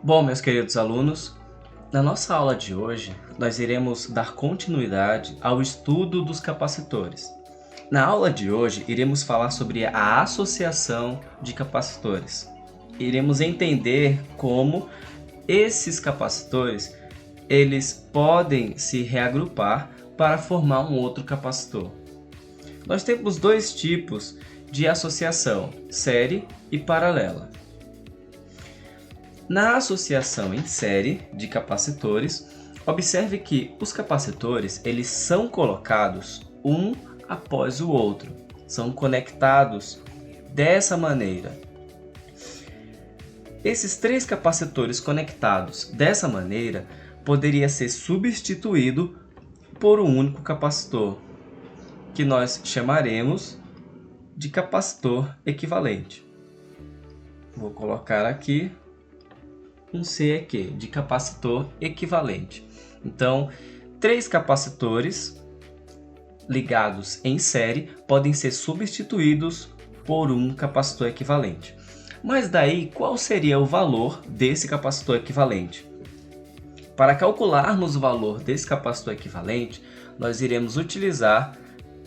Bom, meus queridos alunos, na nossa aula de hoje, nós iremos dar continuidade ao estudo dos capacitores. Na aula de hoje, iremos falar sobre a associação de capacitores. Iremos entender como esses capacitores eles podem se reagrupar para formar um outro capacitor. Nós temos dois tipos de associação, série e paralela. Na associação em série de capacitores, observe que os capacitores eles são colocados um após o outro, são conectados dessa maneira. Esses três capacitores conectados dessa maneira poderia ser substituído por um único capacitor, que nós chamaremos de capacitor equivalente. Vou colocar aqui um CEQ, de capacitor equivalente. Então, três capacitores ligados em série podem ser substituídos por um capacitor equivalente. Mas daí, qual seria o valor desse capacitor equivalente? Para calcularmos o valor desse capacitor equivalente, nós iremos utilizar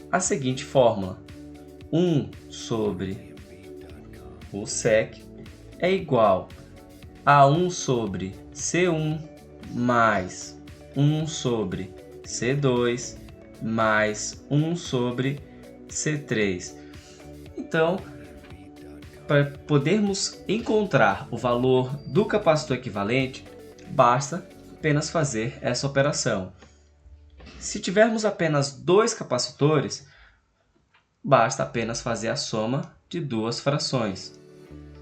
a seguinte fórmula. 1 sobre o SEC é igual a 1 sobre C1 mais 1 sobre C2 mais 1 sobre C3. Então, para podermos encontrar o valor do capacitor equivalente, basta apenas fazer essa operação. Se tivermos apenas dois capacitores, basta apenas fazer a soma de duas frações.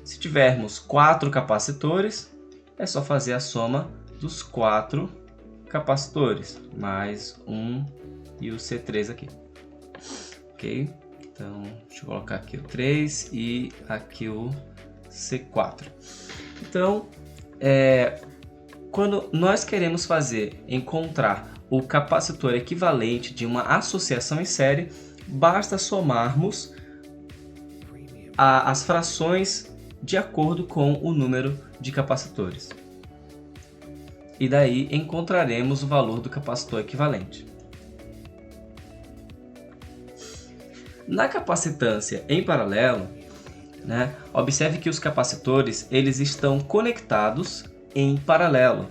Se tivermos 4 capacitores, é só fazer a soma dos 4 capacitores, mais 1 e o C3 aqui. Ok? Então, deixa eu colocar aqui o 3 e aqui o C4. Então, quando nós queremos encontrar o capacitor equivalente de uma associação em série, basta somarmos as frações de acordo com o número de capacitores. E daí encontraremos o valor do capacitor equivalente. Na capacitância em paralelo, observe que os capacitores eles estão conectados em paralelo.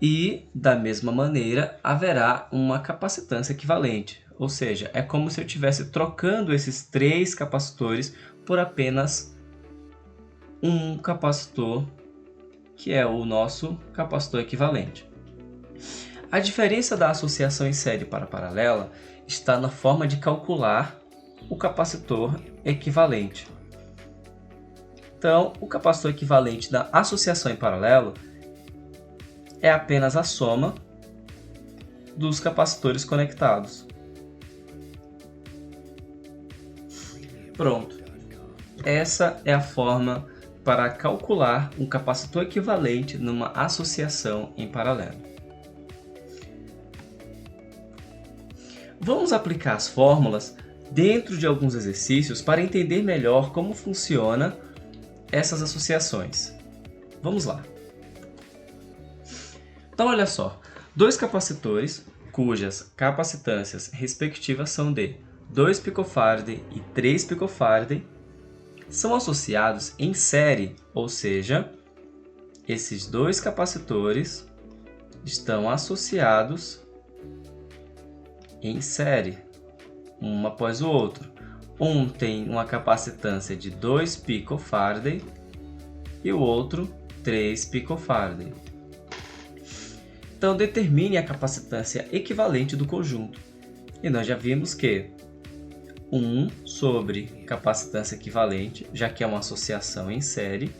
E, da mesma maneira, haverá uma capacitância equivalente. Ou seja, é como se eu estivesse trocando esses três capacitores por apenas um capacitor, que é o nosso capacitor equivalente. A diferença da associação em série para paralela está na forma de calcular o capacitor equivalente. Então, o capacitor equivalente da associação em paralelo é apenas a soma dos capacitores conectados. Pronto. Essa é a forma para calcular um capacitor equivalente numa associação em paralelo. Vamos aplicar as fórmulas dentro de alguns exercícios para entender melhor como funciona essas associações. Vamos lá. Então, olha só, dois capacitores cujas capacitâncias respectivas são de 2 picofarad e 3 picofarad são associados em série, ou seja, esses dois capacitores estão associados em série, um após o outro. Um tem uma capacitância de 2 picofarad e o outro 3 picofarad. Então, determine a capacitância equivalente do conjunto. E nós já vimos que 1 sobre capacitância equivalente, já que é uma associação em série,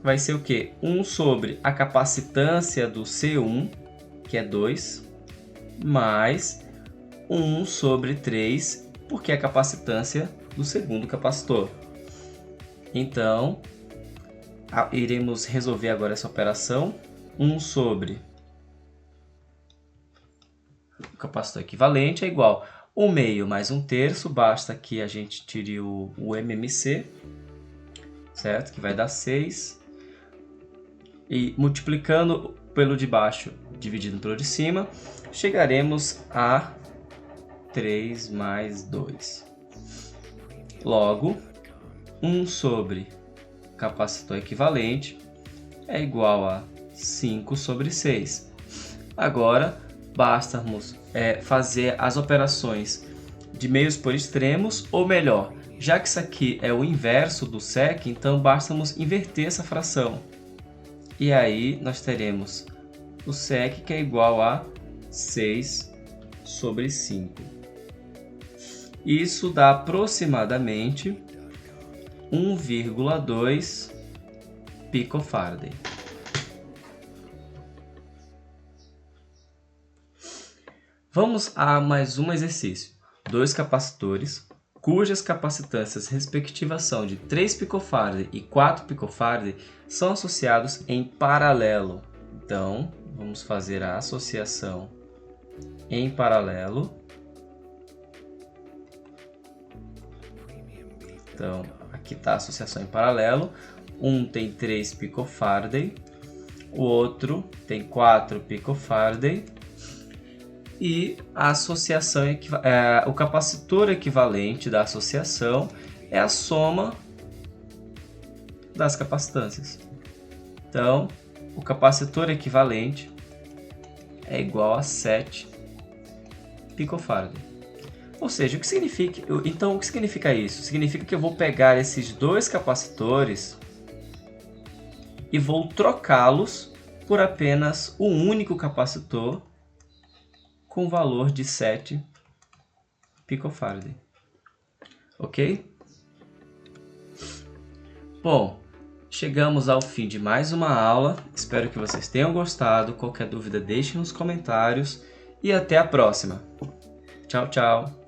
vai ser o quê? 1 sobre a capacitância do C1, que é 2, mais 1 sobre 3, porque é a capacitância do segundo capacitor. Então, iremos resolver agora essa operação. 1 sobre o capacitor equivalente é igual a 1 meio mais 1 terço, basta que a gente tire o MMC, certo? Que vai dar 6, e multiplicando pelo de baixo dividido pelo de cima, chegaremos a 3 mais 2. Logo, 1 sobre capacitor equivalente é igual a 5 sobre 6. Agora, basta-nos fazer as operações de meios por extremos, ou melhor, já que isso aqui é o inverso do sec, então basta-nos inverter essa fração. E aí nós teremos o sec, que é igual a 6 sobre 5. Isso dá aproximadamente 1,2 picofarad. Vamos a mais um exercício. 2 capacitores, cujas capacitâncias respectivas são de 3 picofarad e 4 picofarad, são associados em paralelo. Então, vamos fazer a associação em paralelo. Então, aqui está a associação em paralelo. Um tem 3 picofarad, o outro tem 4 picofarad. E a associação o capacitor equivalente da associação é a soma das capacitâncias. Então, o capacitor equivalente é igual a 7 picofarad. Ou seja, o que significa isso? Significa que eu vou pegar esses 2 capacitores e vou trocá-los por apenas um único capacitor com valor de 7 picofarad. Ok? Bom, chegamos ao fim de mais uma aula. Espero que vocês tenham gostado. Qualquer dúvida, deixe nos comentários. E até a próxima. Tchau, tchau.